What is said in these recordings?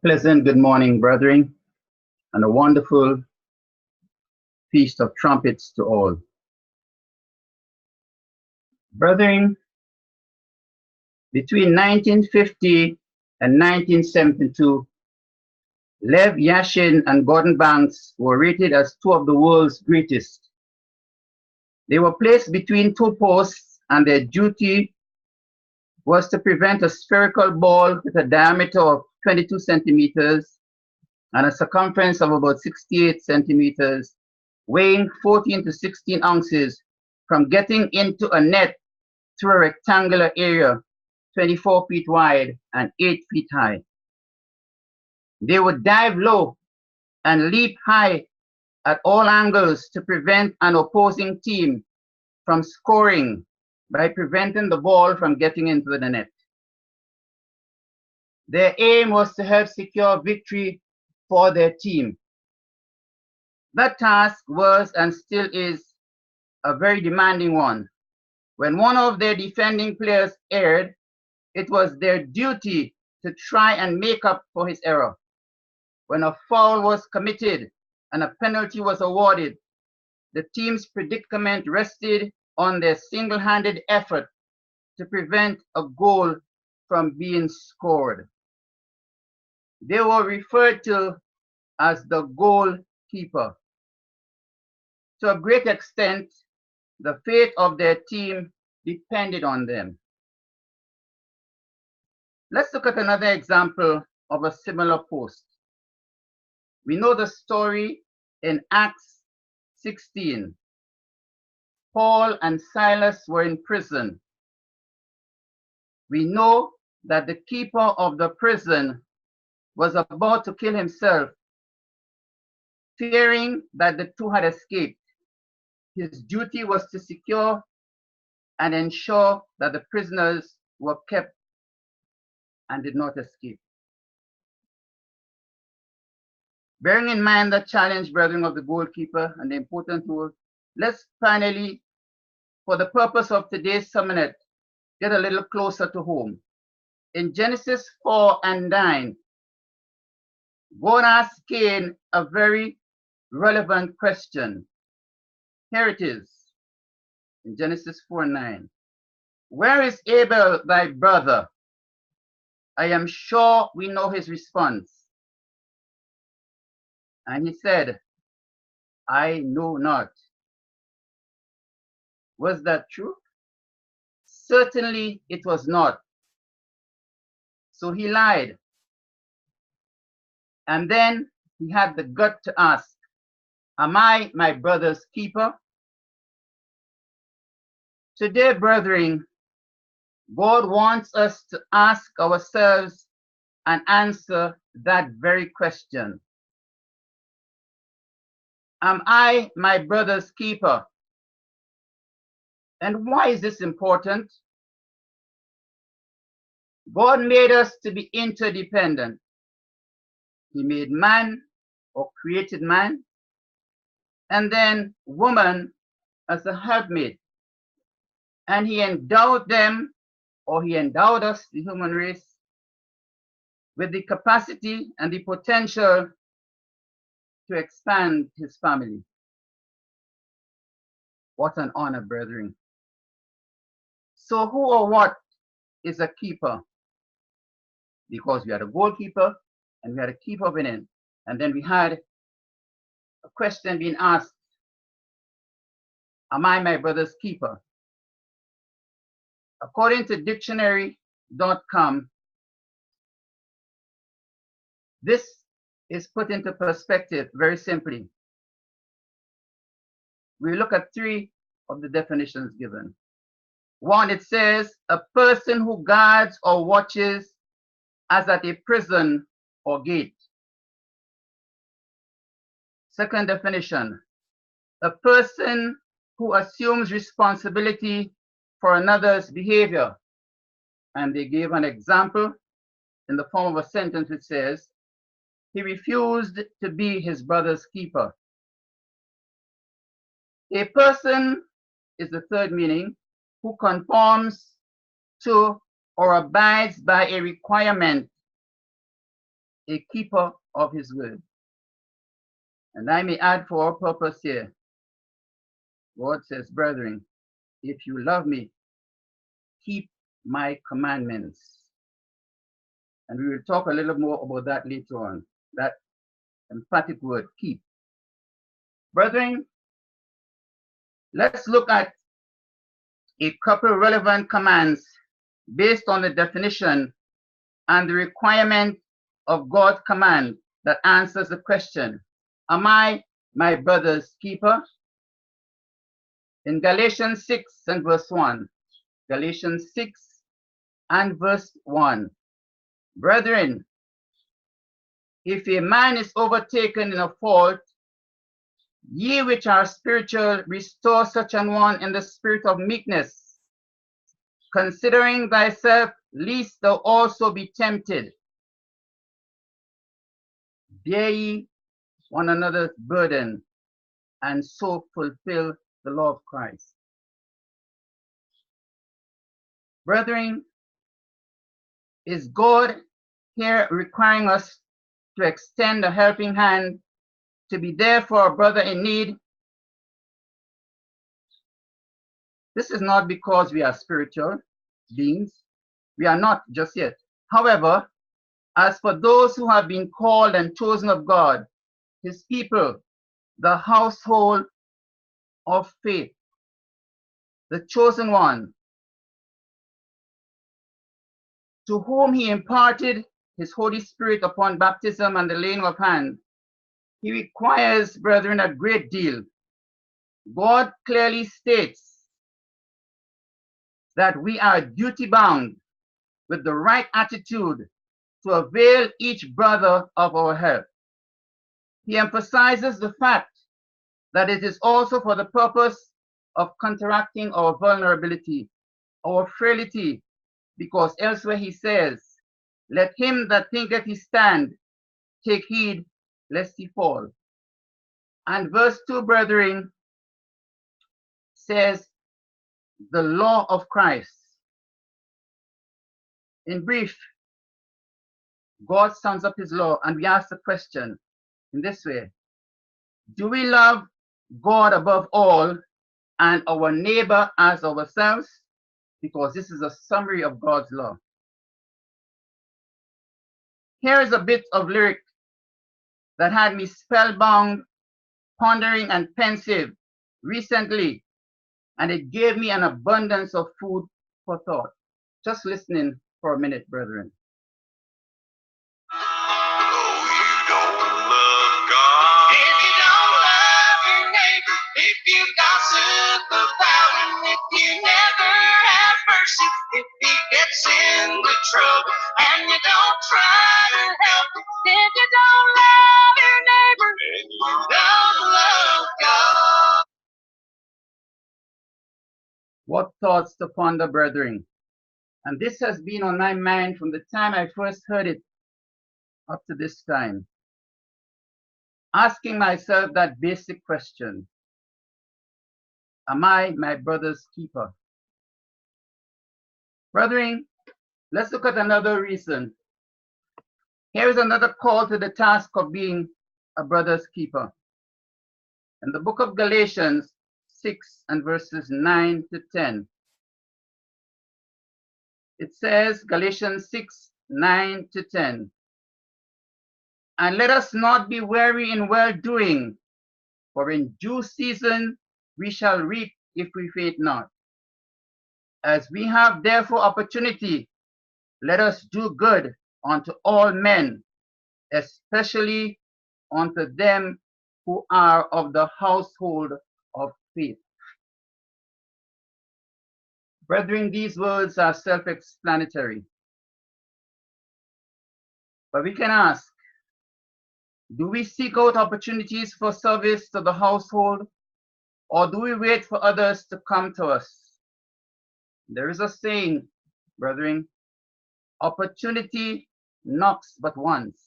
Pleasant good morning, brethren, and a wonderful feast of trumpets to all. Brethren, between 1950 and 1972, Lev Yashin and Gordon Banks were rated as two of the world's greatest. They were placed between two posts, and their duty was to prevent a spherical ball with a diameter of 22 centimeters and a circumference of about 68 centimeters, weighing 14 to 16 ounces, from getting into a net through a rectangular area 24 feet wide and 8 feet high. They would dive low and leap high at all angles to prevent an opposing team from scoring by preventing the ball from getting into the net. Their aim was to help secure victory for their team. That task was and still is a very demanding one. When one of their defending players erred, it was their duty to try and make up for his error. When a foul was committed and a penalty was awarded, the team's predicament rested on their single-handed effort to prevent a goal from being scored. They were referred to as the goalkeeper. To a great extent, the fate of their team depended on them. Let's look at another example of a similar post. We know the story in Acts 16. Paul and Silas were in prison. We know that the keeper of the prison was about to kill himself, fearing that the two had escaped. His duty was to secure and ensure that the prisoners were kept and did not escape. Bearing in mind the challenge, brethren, of the goalkeeper and the important role, let's finally, for the purpose of today's sermonette, get a little closer to home. In Genesis 4 and 9, God asked Cain a very relevant question. Here it is, in Genesis 4 and 9. Where is Abel, thy brother? I am sure we know his response. And he said, I know not. Was that true? Certainly it was not. So he lied. And then he had the gut to ask, am I my brother's keeper? Today, brethren, God wants us to ask ourselves and answer that very question. Am I my brother's keeper? And why is this important? God made us to be interdependent. He made man, or created man, and then woman as a helpmate. And he endowed them, or he endowed us, the human race, with the capacity and the potential to expand his family. What an honor, brethren. So who or what is a keeper? Because we had a goalkeeper and we had a keeper of an end. And then we had a question being asked, am I my brother's keeper? According to dictionary.com, this is put into perspective very simply. We look at three of the definitions given. One, it says, a person who guards or watches as at a prison or gate. Second definition, a person who assumes responsibility for another's behavior. And they gave an example in the form of a sentence which says, he refused to be his brother's keeper. A person is the third meaning, who conforms to or abides by a requirement a keeper of his word. And I may add for our purpose here, God says, brethren, if you love me, keep my commandments. And we will talk a little more about that later on, that emphatic word, keep. Brethren, let's look at a couple relevant commands based on the definition and the requirement of God's command that answers the question, am I my brother's keeper? In Galatians 6 and verse 1, Galatians 6 and verse 1, brethren, if a man is overtaken in a fault, ye which are spiritual, restore such an one in the spirit of meekness, considering thyself, lest thou also be tempted. Bear ye one another's burden, and so fulfill the law of Christ. Brethren, is God here requiring us to extend a helping hand, to be there for a brother in need? This is not because we are spiritual beings. We are not just yet. However, as for those who have been called and chosen of God, his people, the household of faith, the chosen one, to whom he imparted his Holy Spirit upon baptism and the laying of hands, he requires, brethren, a great deal. God clearly states that we are duty bound with the right attitude to avail each brother of our help. He emphasizes the fact that it is also for the purpose of counteracting our vulnerability, our frailty, because elsewhere he says, let him that thinketh he stand take heed lest he fall. And verse 2, brethren, says the law of Christ. In brief, God sums up his law, and we ask the question in this way: do we love God above all and our neighbor as ourselves? Because this is a summary of God's law. Here is a bit of lyric that had me spellbound, pondering and pensive recently, and it gave me an abundance of food for thought. Just listening for a minute, brethren. If you gossip about him, if you never have mercy, if he gets into trouble and you don't try to help him, if you don't love your neighbor, and you don't love God. What thoughts to ponder, brethren? And this has been on my mind from the time I first heard it up to this time. Asking myself that basic question: am I my brother's keeper? Brethren, let's look at another reason. Here is another call to the task of being a brother's keeper. In the book of Galatians 6 and verses 9 to 10, it says, Galatians 6, 9 to 10, and let us not be weary in well-doing, for in due season we shall reap if we faint not. As we have therefore opportunity, let us do good unto all men, especially unto them who are of the household of faith. Brethren, these words are self-explanatory. But we can ask, do we seek out opportunities for service to the household, or do we wait for others to come to us? There is a saying, brethren, opportunity knocks but once.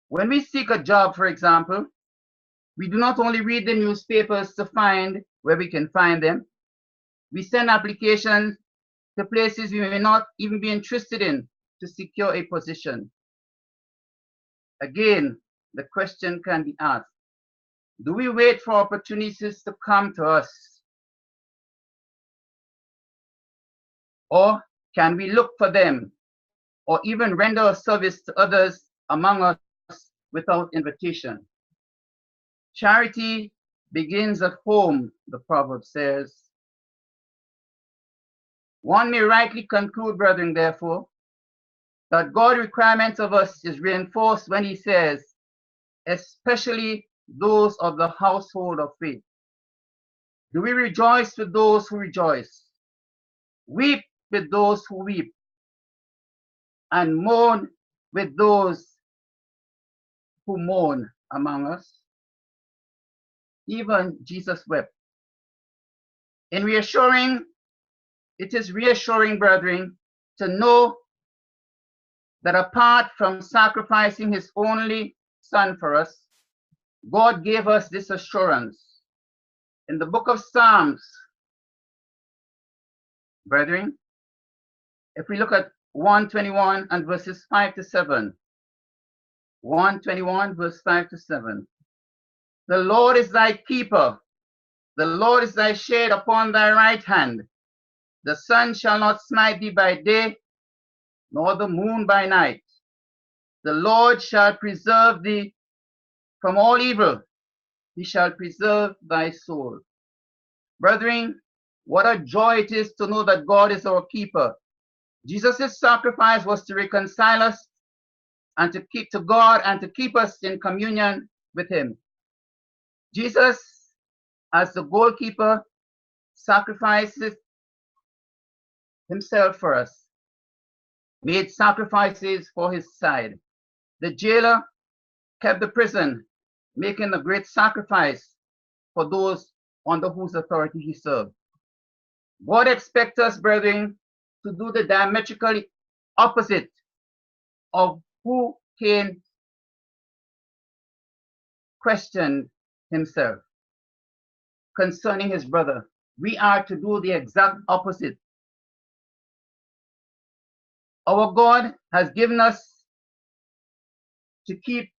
When we seek a job, for example, we do not only read the newspapers to find where we can find them. We send applications to places we may not even be interested in to secure a position. Again, the question can be asked, do we wait for opportunities to come to us? Or can we look for them or even render a service to others among us without invitation? Charity begins at home, the proverb says. One may rightly conclude, brethren, therefore, that God's requirement of us is reinforced when he says, especially those of the household of faith. Do we rejoice with those who rejoice, weep with those who weep, and mourn with those who mourn among us? Even Jesus wept. It is reassuring, brethren, to know that apart from sacrificing his only Son for us, God gave us this assurance. In the book of Psalms, brethren, if we look at 121 and verses 5 to 7, 121 verse 5 to 7, the Lord is thy keeper, the Lord is thy shade upon thy right hand. The sun shall not smite thee by day, nor the moon by night. The Lord shall preserve thee from all evil. He shall preserve thy soul. Brethren, what a joy it is to know that God is our keeper. Jesus' sacrifice was to reconcile us and to keep to God and to keep us in communion with him. Jesus, as the goalkeeper, sacrifices himself for us, made sacrifices for his side. The jailer kept the prison, making a great sacrifice for those under whose authority he served. God expects us, brethren, to do the diametrically opposite of who Cain questioned himself concerning his brother. We are to do the exact opposite. Our God has given us to keep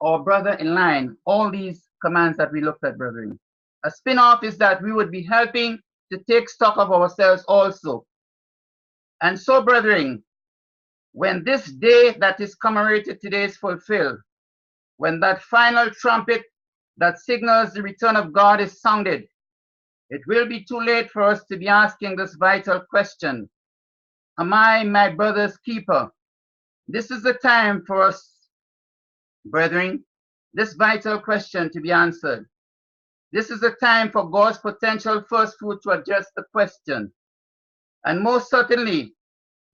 our brother in line, all these commands that we looked at, brethren. A spin-off is that we would be helping to take stock of ourselves also. And so, brethren, when this day that is commemorated today is fulfilled, when that final trumpet that signals the return of God is sounded, it will be too late for us to be asking this vital question: am I my brother's keeper? This is the time for us, brethren, this vital question to be answered. This is the time for God's potential first fruit to address the question. And most certainly,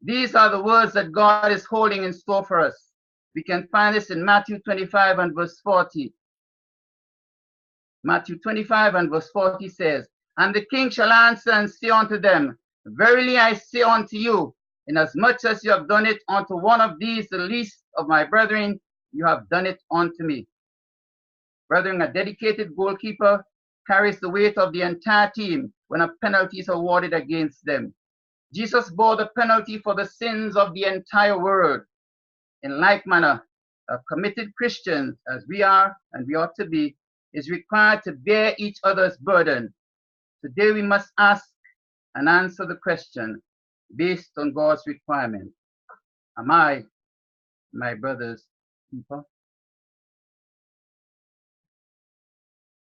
these are the words that God is holding in store for us. We can find this in Matthew 25 and verse 40. Matthew 25 and verse 40 says, and the king shall answer and say unto them, verily I say unto you, inasmuch as you have done it unto one of these, the least of my brethren, you have done it unto me. Brethren, a dedicated goalkeeper carries the weight of the entire team when a penalty is awarded against them. Jesus bore the penalty for the sins of the entire world. In like manner, a committed Christian, as we are and we ought to be, is required to bear each other's burden. Today we must ask and answer the question based on God's requirement. Am I my brother's keeper?